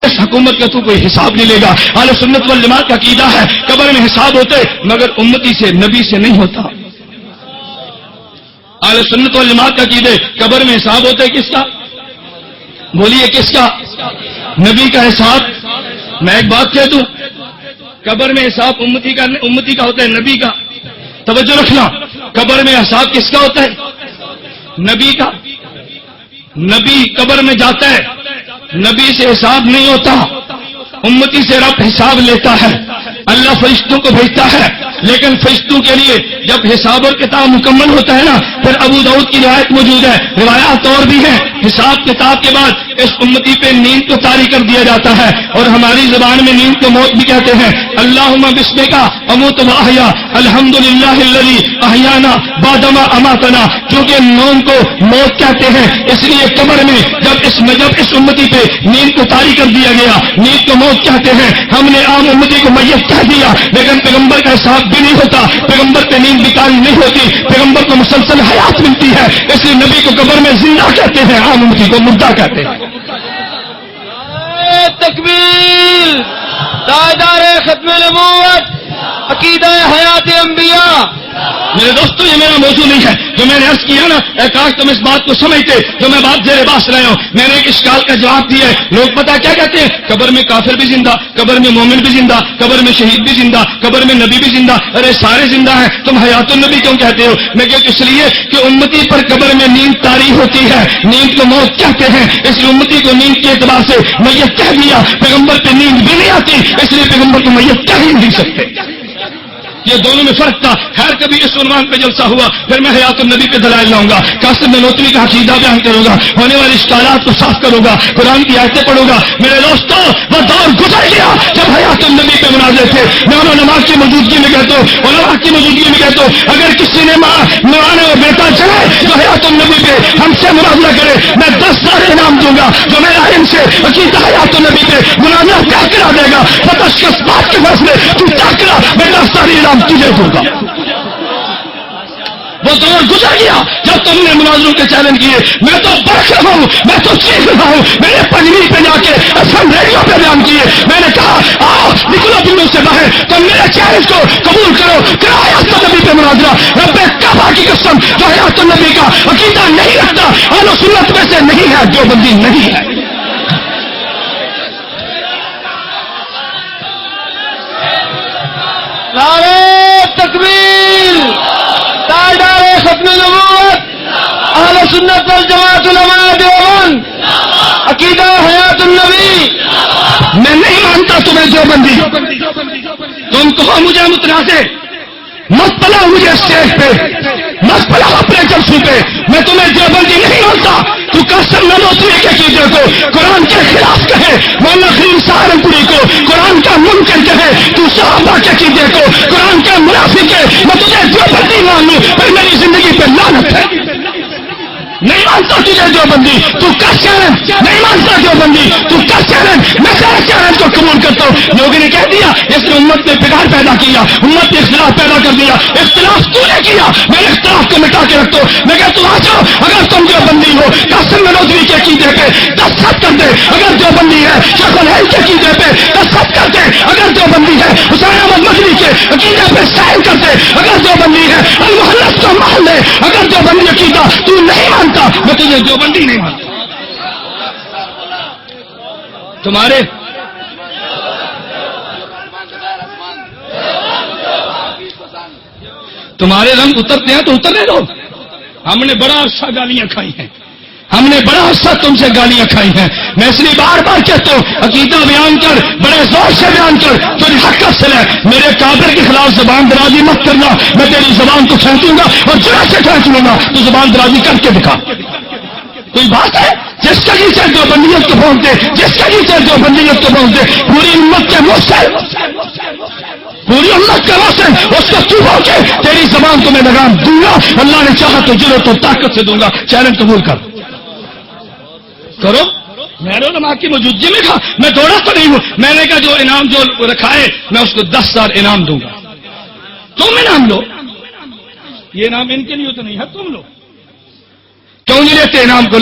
اس حکومت کا تو کوئی حساب نہیں لے گا. اہل سنت والجماعت کا عقیدہ ہے قبر میں حساب ہوتے مگر امتی سے نبی سے نہیں ہوتا. اہل سنت والجماعت کا عقیدہ قبر میں حساب ہوتے کس کا؟ بولیے کس کا؟ نبی کا حساب. میں ایک بات کہہ دوں, قبر میں حساب امتی کا ہوتا ہے, نبی کا. توجہ رکھنا, قبر میں حساب کس کا ہوتا ہے؟ نبی کا. نبی قبر میں جاتا ہے, نبی سے حساب نہیں ہوتا, امتی سے رب حساب لیتا ہے. اللہ فرشتوں کو بھیجتا ہے, لیکن فرشتوں کے لیے جب حساب اور کتاب مکمل ہوتا ہے نا, پھر ابو داؤد کی روایت موجود ہے, روایات اور بھی ہیں. حساب کتاب کے بعد اس امتی پہ نیند کو طاری کر دیا جاتا ہے, اور ہماری زبان میں نیند کو موت بھی کہتے ہیں. اللہم بسمک اموت و احیا الحمدللہ الذی احیانا بعد ما اماتنا. کیونکہ موت کو موت کہتے ہیں, اس لیے قبر میں جب اس امتی پہ نیند کو طاری کر دیا گیا, نیند کو موت کہتے ہیں. ہم نے عام امتی کو میت کہہ دیا, لیکن پیغمبر کا حساب بھی نہیں ہوتا, پیغمبر پہ نیند بھی طاری نہیں ہوتی, پیغمبر کو مسلسل حیات ملتی ہے. اس لیے نبی کو قبر میں زندہ کہتے ہیں, عام امتی کو مردہ کہتے ہیں. تکبیر. تاجدار ختم نبوت عقیدہ حیات انبیاء. میرے دوستو یہ میرا موضوع نہیں ہے, جو میں نے عرض کیا نا, کاش تم اس بات کو سمجھتے جو میں بات زیر باس رہے ہوں. میں نے ایک اشکال کا جواب دیا ہے. لوگ پتہ کیا کہتے ہیں؟ قبر میں کافر بھی زندہ, قبر میں مومن بھی زندہ, قبر میں شہید بھی زندہ, قبر میں نبی بھی زندہ. ارے سارے زندہ ہیں, تم حیات النبی کیوں کہتے ہو؟ میں کہتا اس لیے کہ امتی پر قبر میں نیند طاری ہوتی ہے, نیند کو موت کہتے ہیں, اس لیے امتی کو نیند کے اعتبار سے میت کہہ دیا. پیغمبر پہ نیند بھی نہیں آتی, اس لیے پیغمبر کو میت کہہ ہی نہیں سکتے. یہ دونوں میں فرق تھا. خیر کبھی اس عنوان پہ جلسہ ہوا, پھر میں حیات النبی پہ دلائل لاؤں گا, قاسم نانوتوی کا عقیدہ بیان کروں گا, ہونے والے اشکالات کو صاف کروں گا, قرآن کی آیتیں پڑھوں گا. میرے دوستوں وہ دور گزر گیا جب حیات النبی پہ مناظر تھے. میں علماء کی موجودگی میں کہتا ہوں, علماء کی موجودگی میں کہتا ہوں, اگر کسی نے مانے اور بیٹا چلے تو حیات النبی پہ ہم سے مناظرہ کرے, میں 10 سارے انعام دوں گا. جو میرا علم سے عقیدہ حیات النبی پہ مناظرہ کیا کرا دے گا, بتشخص بات کے فیصلے تو کیا کرا, میں 10 سارے انعام تجھے دوں گا. وہ دور گزر گیا جب تم نے مناظروں کے چیلنج کیے. میں تو برق رہا ہوں, میں تو چیخ رہا ہوں. میں نے پنجوی پہ جا کے FM ریڈیو پہ بیان کیے. میں نے کہا آؤ نکلو دلوں سے باہر, تم میرے چیلنج کو قبول کرو, کرو حیات النبی پہ مناظرہ. رب کعبہ کی قسم جو حیات النبی کا عقیدہ نہیں رکھتا اہل سنت میں سے نہیں ہے, جو بندی نہیں ہے. نعرہ تکبیر. تاجدار ختم نبوت اہل سنت والجماعت علماء دیوبند عقیدہ حیات النبی. میں نہیں مانتا تمہیں دیوبندی. تم کہو مجھے متنازع, مت پلاؤ مجھے اسٹیج پہ, مت پلاؤ اپنے جلسوں پہ. میں تمہیں دیوبندی نہیں مانتا. تو قاسم نانوتوی کے عقیدے کو قرآن کے خلاف کہے, مولانا خلیل سہارنپوری کو قرآن کا منکر کہے, تو صحابہ کے عقیدے کو قرآن کا منافق ہے. میں تجھے دیوبندی مان لوں پر میری زندگی پہ لعنت ہے. نہیں مانتا تجھے دیوبندی, تو کر چیلنج. نہیں مانتا دیوبندی, تو کر چیلنج. میں تیرے چیلنج کو قبول کرتا ہوں. لوگوں نے کہہ دیا اس نے امت میں بگاڑ پیدا کیا, امت نے اختلاف پیدا کر دیا. اختلاف تو نے کیا, میں نے اختلاف کو مٹا کے رکھتا ہوں. میں کہتا ہوں آ جاؤ, اگر تم دیوبندی ہو قاسم نانوتوی کے عقیدے پہ دستخط کر دے. اگر دیوبندی ہے شیخ الہند کے عقیدے پہ دستخط کر دے. اگر دیوبندی ہے حسین احمد مدنی کے عقیدے پہ سائن کر دے. اگر دیوبندی ہے المحلت کو مان لے. اگر دیوبندی عقیدہ تو نہیں مانتا, میں تجھے دیوبندی نہیں مانتا. تمہارے رنگ اترتے ہیں تو اترنے دو. ہم نے بڑا عرصہ گالیاں کھائی ہیں, ہم نے بڑا عرصہ تم سے گالیاں کھائی ہیں. میں اس لیے بار بار کہتا ہوں عقیدہ بیان کر, بڑے زور سے بیان کر, تو حق سے لے. میرے کافر کے خلاف زبان درازی مت کرنا, میں تیری زبان کو کھینچوں گا اور جڑ سے کھینچ لوں گا. تو زبان درازی کر کے دکھا. کوئی بات ہے؟ جس کا جی سے دیوبندیت کو پہنچ دے, جس کا جی سے دیوبندیت کو پہنچ دے, پوری امت کے محسن, پوری امت کا محسن اس کو تو پہنچے, تیری زبان کو میں لگام دوں گا. اللہ نے چاہا تو جرأت اور طاقت سے دوں گا. چیلنج قبول کر کرو. میرے علماء کی موجودگی میں کہا, میں دوڑا تو نہیں ہوں. میں نے کہا جو انعام جو رکھا ہے میں اس کو 10 سال انعام دوں گا. تم انعام لو, یہ انعام ان کے لیے تو نہیں ہے, تم لو. کیوں نہیں لیتے انعام کو؟